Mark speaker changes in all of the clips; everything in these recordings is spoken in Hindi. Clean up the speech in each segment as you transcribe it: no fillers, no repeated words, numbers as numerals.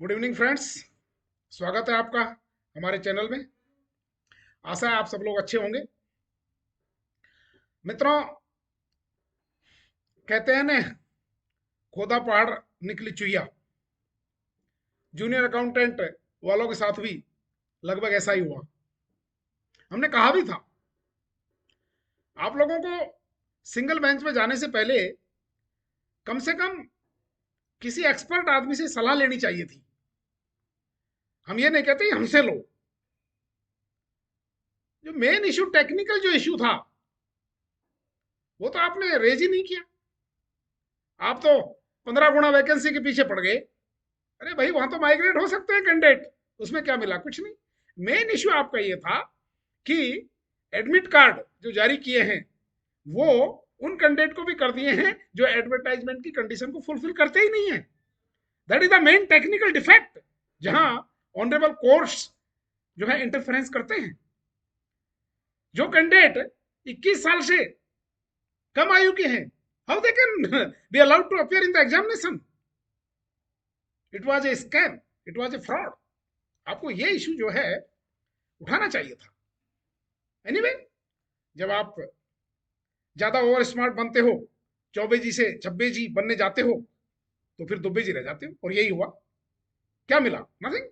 Speaker 1: Good evening friends. स्वागत है आपका हमारे चैनल में। आशा है आप सब लोग अच्छे होंगे। मित्रों, कहते हैं ना, खोदा पहाड़ निकली चुईया। जूनियर अकाउंटेंट वालों के साथ भी लगभग ऐसा ही हुआ। हमने कहा भी था आप लोगों को सिंगल बेंच में जाने से पहले कम से कम किसी एक्सपर्ट आदमी से सलाह लेनी चाहिए थी। हम ये नहीं कहते हमसे लो। जो मेन इशू, टेक्निकल जो इशू था, वो तो आपने रेज ही नहीं किया। आप तो 15 गुना वैकेंसी के पीछे पड़ गए। अरे भाई, वहां तो माइग्रेट हो सकते हैं कैंडिडेट, उसमें क्या मिला? कुछ नहीं। मेन इश्यू आपका ये था कि एडमिट कार्ड जो जारी किए हैं वो उन कैंडिडेट को भी कर दिए हैं जो एडवर्टाइजमेंट की कंडीशन को फुलफिल करते ही नहीं है। That is the main technical defect, जहां ऑनरेबल कोर्ट्स जो है इंटरफेरेंस करते हैं। जो कैंडिडेट 21 साल से कम आयु के हैं, how they can be allowed to appear in the examination? It was a scam, it was a fraud. आपको ये इशू जो है उठाना चाहिए था। एनीवे anyway, जब आप ज्यादा ओवर स्मार्ट बनते हो, चौबे जी से छब्बे जी बनने जाते हो, तो फिर दुब्बे जी रह जाते हो। और यही हुआ। क्या मिला? नथिंग।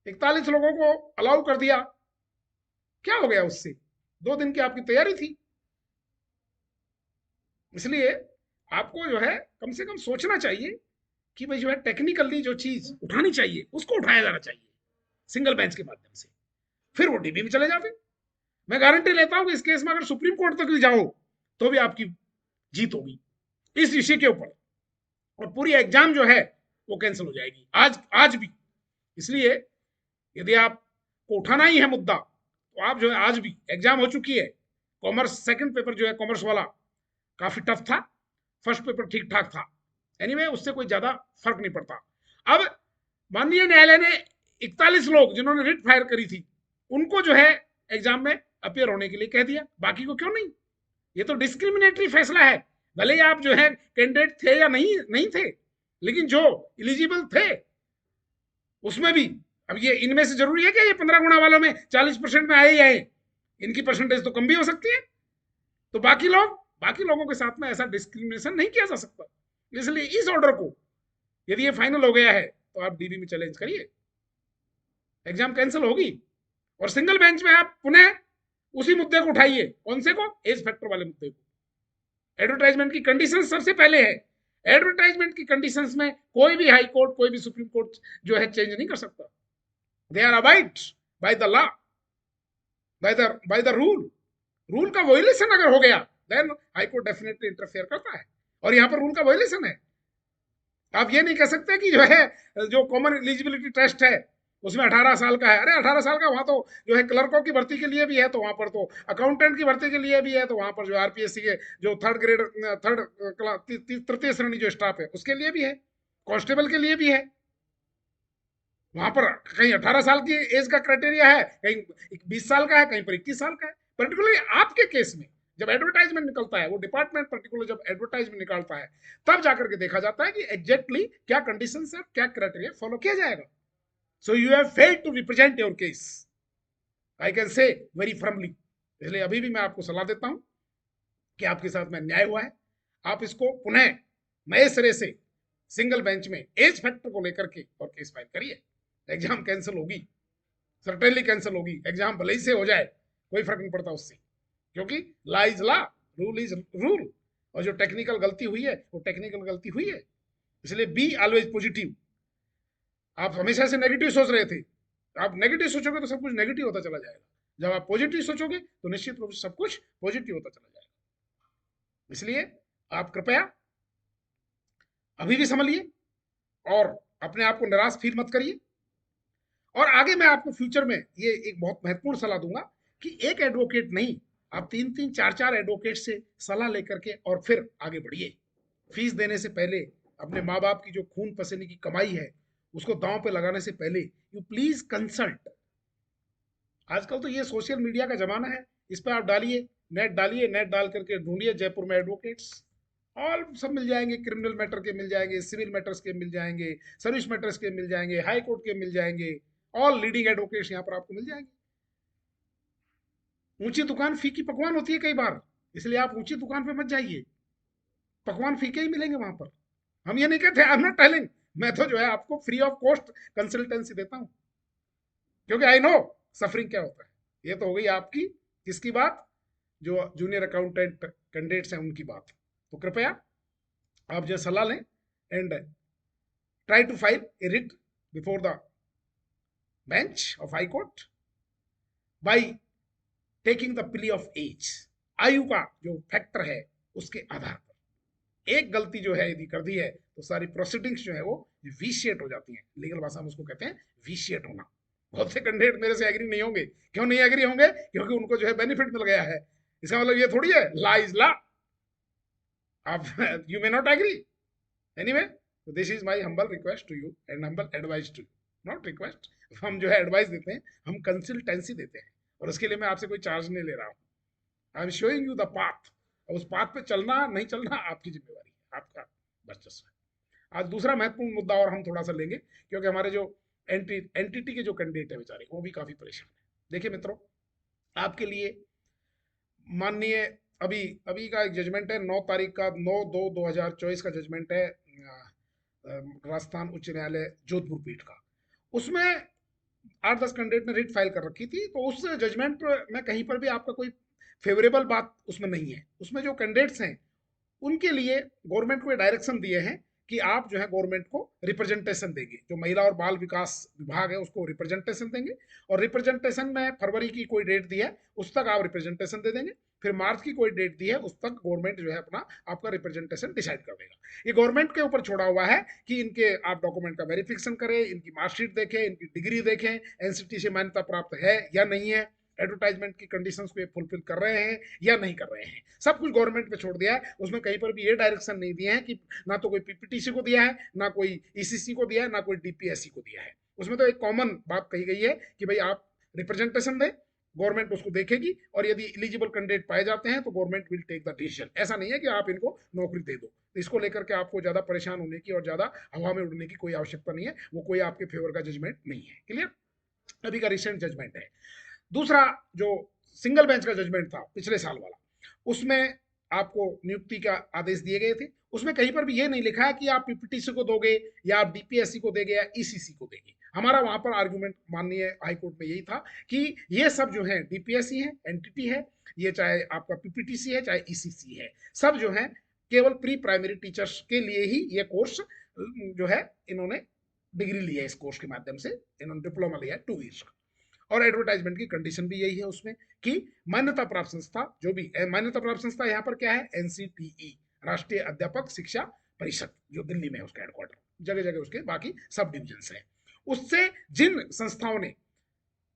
Speaker 1: 41 लोगों को अलाउ कर दिया। क्या हो गया उससे? 2 दिन की आपकी तैयारी थी। इसलिए आपको जो है कम से कम सोचना चाहिए कि भाई जो है टेक्निकली जो चीज उठानी चाहिए उसको उठाया जाना चाहिए सिंगल बेंच के माध्यम से। फिर वो डीबी में चले जाते। मैं गारंटी लेता हूं कि इस केस में अगर सुप्रीम कोर्ट तक भी जाओ तो भी आपकी जीत होगी इस विषय के ऊपर। और पूरी एग्जाम जो है वो कैंसिल हो जाएगी आज आज भी। इसलिए यदि आपको उठाना ही है मुद्दा, तो आप जो है, आज भी एग्जाम हो चुकी है। कॉमर्स सेकंड पेपर जो है कॉमर्स वाला काफी टफ था। फर्स्ट पेपर ठीक ठाक था। एनीवे उससे कोई ज्यादा फर्क नहीं पड़ता। अब माननीय न्यायालय ने 41 लोग जिन्होंने रिट फायर करी थी उनको जो है एग्जाम में अपियर होने के लिए कह दिया, बाकी को क्यों नहीं? ये तो डिस्क्रिमिनेटरी फैसला है। भले ही आप जो है कैंडिडेट थे या नहीं नहीं थे, लेकिन जो इलिजिबल थे उसमें भी। अब ये इनमें से जरूरी है कि ये 15 गुना वालों में 40% में आए ही आए? इनकी परसेंटेज तो कम भी हो सकती है। तो बाकी लोगों के साथ में ऐसा डिस्क्रिमिनेशन नहीं किया जा सकता। इसलिए इस ऑर्डर को, यदि ये फाइनल हो गया है, तो आप डीबी में चैलेंज करिए, एग्जाम कैंसिल होगी। और सिंगल बेंच में आप पुनः उसी मुद्दे को उठाइए। कौन से को? एज फैक्टर वाले मुद्दे को। एडवर्टाइजमेंट की कंडीशन सबसे पहले है। एडवर्टाइजमेंट की कंडीशंस में कोई भी हाई कोर्ट, कोई भी सुप्रीम कोर्ट जो है चेंज नहीं कर सकता। They are abide by the law, by the rule. Rule का वोलेशन अगर हो गया, then high court definitely interfere करता है। और यहां पर रूल का वोलेशन है। आप ये नहीं कह सकते कि जो है जो कॉमन एलिजिबिलिटी टेस्ट है उसमें 18 साल का है। अरे 18 साल का वहां तो जो है क्लर्कों की भर्ती के लिए भी है, तो वहां पर तो अकाउंटेंट की भर्ती के लिए भी है, तो वहां पर जो आरपीएससी के जो थर्ड ग्रेड, तृतीय श्रेणी जो स्टाफ है उसके लिए भी है, कांस्टेबल के लिए भी है। वहां पर कहीं 18 साल की एज का क्राइटेरिया है, कहीं 20 साल का है, कहीं पर 21 साल का है। पर्टिकुलरली आपके केस में जब एडवर्टाइजमेंट निकलता है, वो डिपार्टमेंट पर्टिकुलर जब एडवर्टाइजमेंट निकालता है, तब जाकर के देखा जाता है कि एग्जैक्टली क्या कंडीशन है, क्या क्राइटेरिया फॉलो किया जाएगा। So you have failed to represent your case, I can say very firmly. इसलिए अभी भी मैं आपको सलाह देता हूं कि आपके साथ में अन्याय हुआ है। आप इसको पुनः नए सिरे से सिंगल बेंच में एज फैक्टर को लेकर के और केस फाइल करिए। एग्जाम कैंसिल होगी, सर्टेनली कैंसिल होगी। एग्जाम भले ही से हो जाए, कोई फर्क नहीं पड़ता उससे, क्योंकि law is law, rule is rule. और जो टेक्निकल गलती हुई है वो टेक्निकल गलती हुई है। इसलिए बी ऑलवेज पॉजिटिव। आप हमेशा से नेगेटिव सोच रहे थे, आप नेगेटिव सोचोगे तो सब कुछ नेगेटिव होता चला जाएगा। जब आप पॉजिटिव सोचोगे तो निश्चित रूप से सब कुछ पॉजिटिव होता चला जाएगा। इसलिए आप कृपया अभी भी संभलिए और अपने आप को निराश फील मत करिए। और आगे मैं आपको फ्यूचर में ये एक बहुत महत्वपूर्ण सलाह दूंगा कि एक एडवोकेट नहीं, आप 3-3, 4-4 एडवोकेट से सलाह लेकर के और फिर आगे बढ़िए। फीस देने से पहले अपने माँ बाप की जो खून पसीने की कमाई है उसको दांव पे लगाने से पहले यू प्लीज कंसल्ट। आजकल तो ये सोशल मीडिया का जमाना है, इस पर आप डालिए, नेट डालिए, नेट डाल करके ढूंढिए जयपुर में एडवोकेट्स, ऑल सब मिल जाएंगे, क्रिमिनल मैटर के मिल जाएंगे, सिविल मैटर्स के मिल जाएंगे, सर्विस मैटर्स के मिल जाएंगे, हाई कोर्ट के मिल जाएंगे, ऑल लीडिंग एडवोकेट्स यहाँ पर आपको मिल जाएंगे। ऊंची दुकान फीकी पकवान होती है कई बार, इसलिए आप ऊंची दुकान पे मत जाइए, पकवान फीके ही मिलेंगे वहां पर। हम ये नहीं कहते, आई एम नॉट टेलिंग, मैं तो जो है आपको फ्री ऑफ कॉस्ट कंसल्टेंसी देता हूँ, क्योंकि आई नो सफरिंग क्या होता है। ये तो हो गई आपकी किसकी बात, जो जूनियर अकाउंटेंट कैंडिडेट्स हैं उनकी बात। तो कृपया आप जो सलाह लें and try to file a writ before the bench of high court by taking the plea of age. आयु का जो फैक्टर है उसके आधार पर एक गलती जो है यदि कर दी है तो सारी प्रोसीडिंग्स जो है वो विशिएट हो जाती हैं, लीगल भाषा में उसको कहते हैं विशिएट होना। बहुत से कैंडिडेट मेरे से एग्री नहीं होंगे, क्यों नहीं एग्री होंगे, क्योंकि उनको जो है बेनिफिट मिल गया है। इसका मतलब ये थोड़ी है ला इज ला, आप you may not agree anyway. This is my humble request to you and humble advice to you, not request, हम जो है एडवाइस देते हैं, हम कंसल्टेंसी देते हैं, और उसके लिए मैं आपसे कोई चार्ज नहीं ले रहा हूँ। I am showing you the path, और उस पाथ पे चलना नहीं चलना आपकी जिम्मेवारी है, आपका वर्चस्व है। आज दूसरा महत्वपूर्ण मुद्दा और हम थोड़ा सा लेंगे, क्योंकि हमारे जो एनटीटी के जो कैंडिडेट है बेचारे वो भी काफी परेशान है। देखिए मित्रों, आपके लिए माननीय अभी अभी का एक जजमेंट है, 9 तारीख का, 9/2/2024 का जजमेंट है राजस्थान उच्च न्यायालय जोधपुर पीठ का। उसमें 8-10 कैंडिडेट ने रिट फाइल कर रखी थी, तो उस जजमेंट में कहीं पर भी आपका कोई फेवरेबल बात उसमें नहीं है। उसमें जो कैंडिडेट्स हैं उनके लिए गवर्नमेंट को डायरेक्शन दिए हैं कि आप जो है गवर्नमेंट को रिप्रेजेंटेशन देंगे, जो महिला और बाल विकास विभाग है उसको रिप्रेजेंटेशन देंगे, और रिप्रेजेंटेशन में फरवरी की कोई डेट दी है उस तक आप रिप्रेजेंटेशन दे देंगे, फिर मार्च की कोई डेट दी है उस तक गवर्नमेंट जो है अपना आपका रिप्रेजेंटेशन डिसाइड कर देगा। ये गवर्नमेंट के ऊपर छोड़ा हुआ है कि इनके आप डॉक्यूमेंट का वेरिफिकेशन करें, इनकी मार्कशीट देखें, इनकी डिग्री देखें, एनसीटी से मान्यता प्राप्त है या नहीं है, एडवर्टाइजमेंट की कंडीशंस को ये फुलफिल कर रहे हैं या नहीं कर रहे हैं, सब कुछ गवर्नमेंट पे छोड़ दिया है। उसमें कहीं पर भी ये डायरेक्शन नहीं दिए हैं कि ना तो कोई पीपीटीसी को दिया है, ना कोई ईसीसी को दिया है, ना कोई डीपीएससी को दिया है। उसमें तो एक कॉमन बात कही गई है कि भाई आप रिप्रेजेंटेशन दें, गवर्नमेंट उसको देखेगी, और यदि एलिजिबल कैंडिडेट पाए जाते हैं तो government will take the decision. ऐसा नहीं है कि आप इनको नौकरी दे दो, इसको लेकर के आपको ज्यादा परेशान होने की और ज्यादा हवा में उड़ने की कोई आवश्यकता नहीं है, वो कोई आपके फेवर का जजमेंट नहीं है। क्लियर, अभी का रिसेंट जजमेंट है। दूसरा जो सिंगल बेंच का जजमेंट था पिछले साल वाला, उसमें आपको नियुक्ति का आदेश दिए गए थे। उसमें कहीं पर भी ये नहीं लिखा है कि आप पीपीटीसी को दोगे या आप डीपीएससी को देंगे या ईसीसी को देंगे। हमारा वहां पर आर्गुमेंट माननीय हाईकोर्ट में यही था कि ये सब जो है डीपीएससी है, एनटीटी है, ये चाहे आपका पीपीटीसी है चाहे ईसीसी है, सब जो है केवल प्री प्राइमरी टीचर्स के लिए ही ये कोर्स जो है इन्होंने डिग्री ली है, इस कोर्स के माध्यम से इन्होंने डिप्लोमा लिया है 2 ईयर्स का। और एडवर्टाइजमेंट की कंडीशन भी यही है उसमें कि मान्यता प्राप्त संस्था, जो भी मान्यता प्राप्त संस्था यहाँ पर क्या है, एनसीटीई, राष्ट्रीय अध्यापक शिक्षा परिषद, जो दिल्ली में है उसका हेडक्वार्टर, जगह जगह उसके बाकी सब डिविजन है। उससे जिन संस्थाओं ने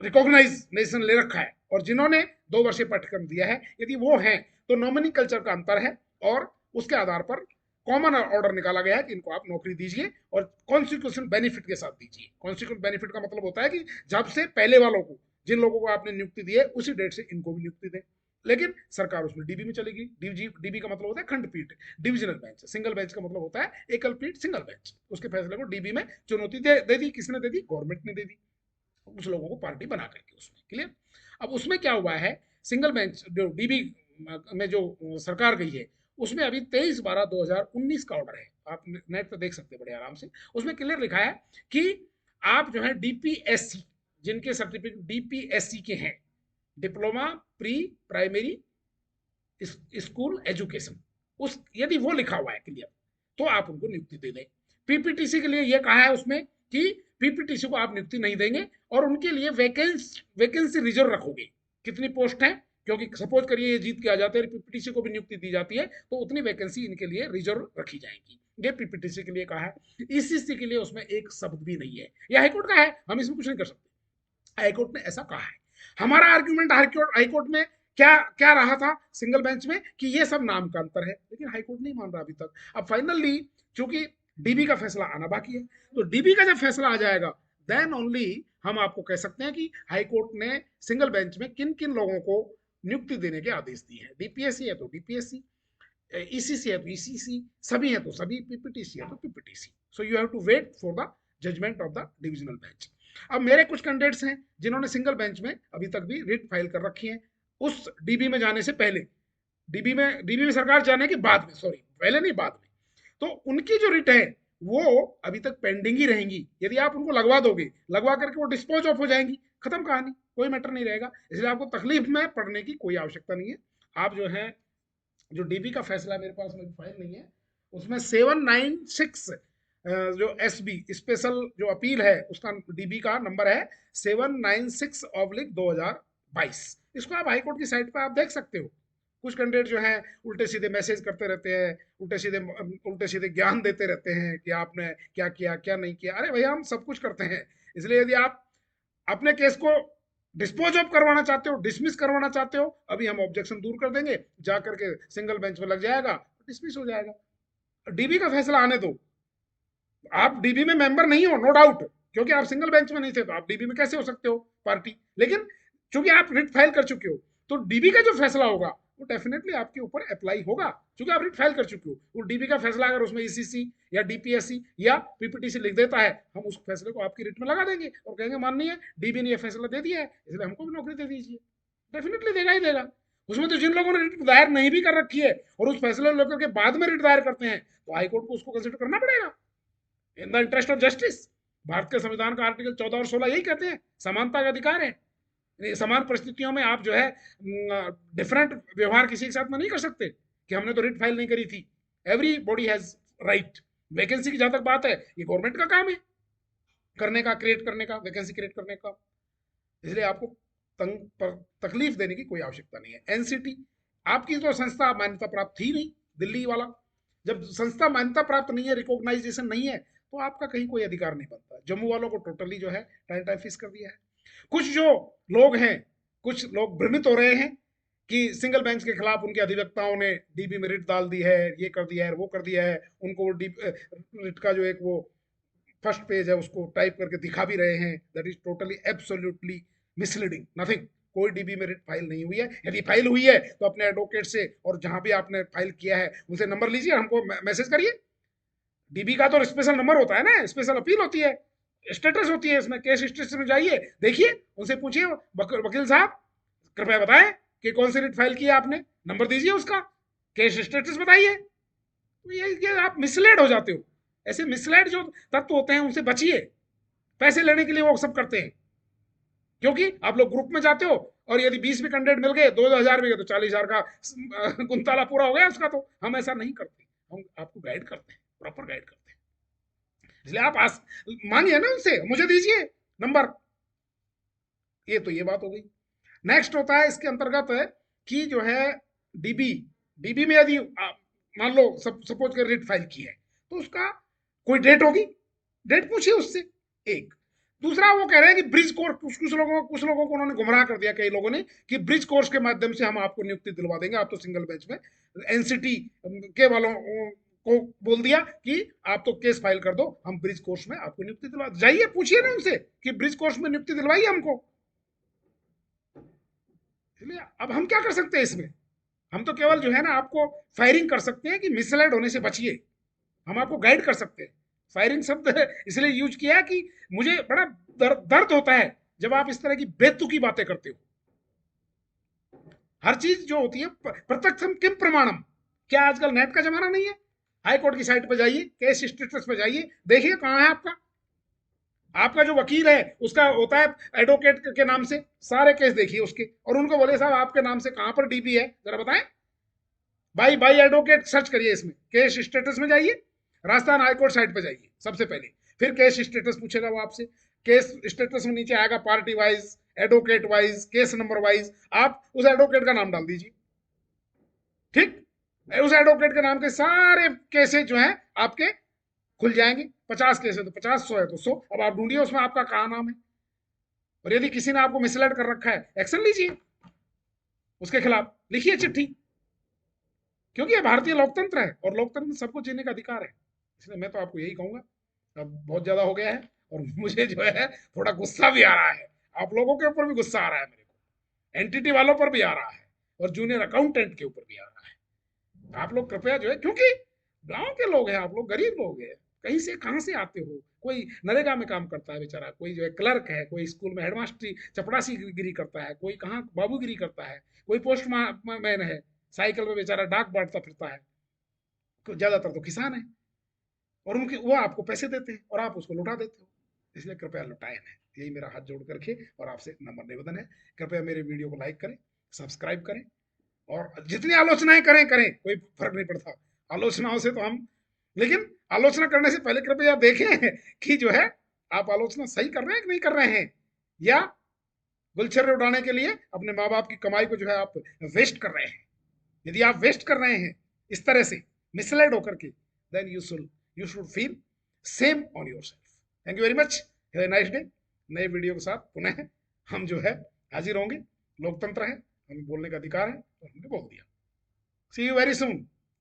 Speaker 1: रिकॉग्नाइजेशन ले रखा है और जिन्होंने 2 वर्षीय पाठ्यक्रम दिया है, यदि वो हैं तो नॉमिनी कल्चर का अंतर है, और उसके आधार पर कॉमन ऑर्डर निकाला गया है कि इनको आप नौकरी दीजिए और कॉन्सिक्वेंशियल बेनिफिट के साथ दीजिए। कॉन्सिक्वेंशियल बेनिफिट का मतलब होता है कि जब से पहले वालों को, जिन लोगों को आपने नियुक्ति दी है उसी डेट से इनको भी नियुक्ति दें। लेकिन सरकार उसमें डीबी में चलेगी। डीबी का मतलब होता है खंडपीठ, डिविजनल बेंच। सिंगल बेंच का मतलब होता है एकल पीठ, सिंगल बेंच। उसके फैसले को डीबी में चुनौती दे दी। किसने दे दी? गवर्नमेंट ने दे दी, उस लोगों को पार्टी बना करके उसमें। क्लियर। अब उसमें क्या हुआ है, सिंगल बेंच जो डीबी में जो सरकार गई है उसमें अभी 23/12/2019 का ऑर्डर है, आप नेट पर देख सकते हैं बड़े आराम से। उसमें क्लियर लिखा है कि आप जो है डीपीएससी, जिनके सर्टिफिकेट डीपीएससी के हैं, diploma pre primary school education, उस यदि वो लिखा हुआ है क्लियर, तो आप उनको नियुक्ति दे दें। पीपीटीसी के लिए ये कहा है उसमें कि पीपीटीसी को आप नियुक्ति नहीं देंगे और उनके लिए वैकेंसी रिजर्व रखोगे। कितनी पोस्ट है, क्योंकि सपोज करिए ये जीत के आ जाते हैं, पीपीटीसी को भी नियुक्ति दी जाती है, तो उतनी वैकेंसी इनके लिए रिजर्व रखी जाएगी। ये पीपीटीसी के लिए कहा है। ईसीसी के लिए उसमें एक शब्द भी नहीं है, यह हाईकोर्ट का है, हम इसमें कुछ नहीं कर सकते। हाईकोर्ट ने ऐसा कहा है। हमारा आर्ग्यूमेंट हाईकोर्ट में क्या क्या रहा था सिंगल बेंच में कि ये सब नाम का अंतर है, लेकिन हाईकोर्ट नहीं मान रहा अभी तक। अब फाइनली चूंकि डीबी का फैसला आना बाकी है, तो डीबी का जब फैसला आ जाएगा देन ओनली हम आपको कह सकते हैं कि हाईकोर्ट ने सिंगल बेंच में किन किन लोगों को नियुक्ति देने के आदेश दिए हैं। डीपीएससी है तो डीपीएससी, ईसीसी है तो ईसीसी, सभी है तो सभी, पीपीटीसी है तो PPTC. So you have to wait for the judgement of the divisional bench. अब मेरे कुछ कैंडिडेट्स हैं जिन्होंने सिंगल बेंच में अभी तक भी रिट फाइल कर रखी है, उस डीबी में जाने से पहले, डीबी में सरकार जाने के बाद में, सॉरी पहले नहीं बाद में, तो उनकी जो रिट है वो अभी तक पेंडिंग ही रहेंगी। यदि आप उनको लगवा दोगे, लगवा करके वो डिस्पोज ऑफ हो जाएंगी, खत्म कहानी, कोई मैटर नहीं रहेगा। इसलिए आपको तकलीफ में पड़ने की कोई आवश्यकता नहीं है। आप जो है, जो डीबी का फैसला मेरे पास में फाइल नहीं है, उसमें 796 जो एसबी स्पेशल जो अपील है उसका डीबी का नंबर है 796/2022। इसको आप हाईकोर्ट की साइट पर आप देख सकते हो। कुछ कैंडिडेट जो है उल्टे सीधे मैसेज करते रहते हैं, उल्टे सीधे ज्ञान देते रहते हैं कि आपने क्या किया क्या नहीं किया। अरे भैया हम सब कुछ करते हैं। इसलिए यदि आप अपने केस को डिस्पोज ऑफ करवाना चाहते हो, डिसमिस करवाना चाहते हो, अभी हम ऑब्जेक्शन दूर कर देंगे, जा करके सिंगल बेंच में लग जाएगा, डिसमिस हो जाएगा। डीबी का फैसला आने दो। आप डीबी में मेंबर नहीं हो, नो डाउट, क्योंकि आप सिंगल बेंच में नहीं थे तो आप डीबी में कैसे हो सकते हो पार्टी। लेकिन चूंकि आप रिट फाइल कर चुके हो तो डीबी का जो फैसला होगा वो डेफिनेटली आपके ऊपर अप्लाई होगा, क्योंकि आप रिट फाइल कर चुके हो। वो डीबी का फैसला अगर उसमें ईसीसी या डीपीएससी या पीपीटीसी लिख देता है, हम उस फैसले को आपकी रिट में लगा देंगे और कहेंगे माननीय डीबी ने यह फैसला दे दिया है, इसलिए हमको भी नौकरी दे दीजिए। डेफिनेटली देगा ही देगा। उसमें तो जिन लोगों ने रिट दायर नहीं भी कर रखी है और उस फैसले लेकर के बाद में रिट दायर करते हैं, तो हाईकोर्ट को उसको कंसिडर करना पड़ेगा in the interest of justice. Bharat के संविधान का आर्टिकल 14 और 16 यही कहते हैं, समानता का अधिकार है। समान परिस्थितियों में आप जो है डिफरेंट व्यवहार किसी के साथ में नहीं कर सकते कि हमने तो रिट फाइल नहीं करी थी। Every body has right. Vacancy की जहां तक बात है, ये गवर्नमेंट का काम है करने का, क्रिएट करने का, वैकेंसी क्रिएट करने का। इसलिए आपको तकलीफ देने की कोई आवश्यकता नहीं है। एनसीटी आपकी तो संस्था मान्यता प्राप्त थी नहीं, दिल्ली वाला। जब संस्था मान्यता प्राप्त नहीं है, रिकॉग्नाइजेशन नहीं है, तो आपका कहीं कोई अधिकार नहीं बनता। जम्मू वालों को टोटली जो है टाइम टाइम फिक्स कर दिया है। कुछ जो लोग हैं, कुछ लोग भ्रमित हो रहे हैं कि सिंगल बेंच के खिलाफ उनके अधिवक्ताओं ने डीबी में रिट डाल दी है, ये कर दिया है, वो कर दिया है। उनको रिट का जो एक वो फर्स्ट पेज है उसको टाइप करके दिखा भी रहे हैं। That is totally absolutely misleading, nothing. कोई डीबी में रिट फाइल नहीं हुई है। यदि फाइल हुई है तो अपने एडवोकेट से और जहां भी आपने फाइल किया है उनसे नंबर लीजिए, हमको मैसेज करिए। डीबी का तो स्पेशल नंबर होता है ना, स्पेशल अपील होती है, स्टेटस होती है, इसमें केस स्टेटस में जाइए, देखिए, उनसे पूछिए वकील साहब कृपया बताएं कि कौन सी रिट फाइल की है आपने, नंबर दीजिए उसका, केस स्टेटस बताइए। तो ये आप मिसलेड हो जाते हो। ऐसे मिसलेड जो तत्व होते हैं उनसे बचिए। पैसे लेने के लिए वो सब करते हैं, क्योंकि आप लोग ग्रुप में जाते हो और यदि 20 भी कैंडिडेट मिल गए, 2,000 मिल गए, तो 40,000 का गुंताला पूरा हो गया उसका। तो हम ऐसा नहीं करते, हम आपको गाइड करते हैं, प्रॉपर गाइड करते हैं। इसलिए आप मांगिए ना उनसे, मुझे दीजिए नंबर। ये तो ये बात हो गई। नेक्स्ट होता है इसके अंतर्गत है कि जो है डीबी, डीबी में यदि मान लो सपोज कर रिट फाइल की है तो उसका कोई डेट होगी, डेट पूछिए उससे। एक दूसरा वो कह रहे हैं कि ब्रिज कोर्स, कुछ लोगों को उन्होंने गुमराह कर दिया, कई लोगों ने, कि ब्रिज कोर्स के माध्यम से हम आपको नियुक्ति दिलवा देंगे, आप तो सिंगल बेंच में। एनसीटी के वालों को बोल दिया कि आप तो केस फाइल कर दो, हम ब्रिज कोर्स में आपको नियुक्ति दिलवा। जाइए पूछिए ना उनसे कि ब्रिज कोर्स में नियुक्ति दिलवाइए हमको। इसलिए अब हम क्या कर सकते हैं इसमें? हम तो केवल जो है ना आपको फायरिंग कर सकते हैं कि मिसलाइड होने से बचिए। हम आपको गाइड कर सकते हैं। फायरिंग शब्द इसलिए यूज किया कि मुझे बड़ा दर्द होता है जब आप इस तरह की बेतुकी बातें करते हो। हर चीज जो होती है प्रत्यक्षम किम प्रमाणम। क्या आजकल नेट का जमाना नहीं है? हाई कोर्ट की साइट पर जाइए, केस स्टेटस पर जाइए, देखिए कहां है आपका। आपका जो वकील है उसका होता है एडवोकेट के नाम से, सारे केस देखिए उसके और उनको बोले साहब आपके नाम से कहां पर डीबी है जरा बताएं। बाई एडवोकेट सर्च करिए, इसमें केस स्टेटस में जाइए, राजस्थान हाईकोर्ट साइट पे जाइए सबसे पहले, फिर केस स्टेटस पूछेगा वो आपसे। केस स्टेटस में नीचे आएगा party wise, advocate wise, case number wise, आप उस एडवोकेट का नाम डाल दीजिए। ठीक, उस एडवोकेट के नाम के सारे केसेस जो हैं आपके खुल जाएंगे। 50 केस है तो 50, 100 है तो 100। अब आप ढूंढिए उसमें आपका कहा नाम है, और यदि किसी ने आपको मिसलेड कर रखा है, एक्शन लीजिए उसके खिलाफ, लिखिए चिट्ठी। क्योंकि ये भारतीय लोकतंत्र है और लोकतंत्र में सबको जीने का अधिकार है। इसलिए मैं तो आपको यही कहूंगा। अब बहुत ज्यादा हो गया है और मुझे जो है थोड़ा गुस्सा भी आ रहा है, आप लोगों के ऊपर भी गुस्सा आ रहा है मेरे को, एनटीटी वालों पर भी आ रहा है और जूनियर अकाउंटेंट के ऊपर भी आ रहा है। आप लोग कृपया जो है, क्योंकि गांव के लोग हैं, आप लोग गरीब लोग हैं, कहीं से कहां से आते हो, कोई नरेगा में काम करता है बेचारा, कोई जो है क्लर्क है, कोई स्कूल में हेडमास्टरी चपड़ासी गिरी करता है, कोई कहाँ बाबूगिरी करता है, कोई पोस्टमैन है, साइकिल में बेचारा डाक बांटता फिरता है, ज्यादातर तो किसान है, और उनके वो आपको पैसे देते हैं और आप उसको लुटा देते हो। इसलिए कृपया लुटाए नहीं, यही मेरा हाथ जोड़ करके और आपसे नम्र निवेदन है। कृपया मेरे वीडियो को लाइक करें, सब्सक्राइब करें, और जितनी आलोचनाएं करें करें, कोई फर्क नहीं पड़ता। आलोचनाओं से तो हम, लेकिन आलोचना करने से पहले कृपया देखें कि जो है आप आलोचना सही कर रहे हैं कि नहीं कर रहे हैं, या गुलछर्रे उड़ाने के लिए अपने माँ बाप की कमाई को जो है आप वेस्ट कर रहे हैं। यदि आप वेस्ट कर रहे हैं इस तरह से मिसलेड होकर के, then you should feel same on yourself. Thank you very much, have a nice day. नए वीडियो के साथ पुनः हम जो है हाजिर होंगे। लोकतंत्र है, हमें बोलने का अधिकार है और हमने बोल दिया। सी यू वेरी सून।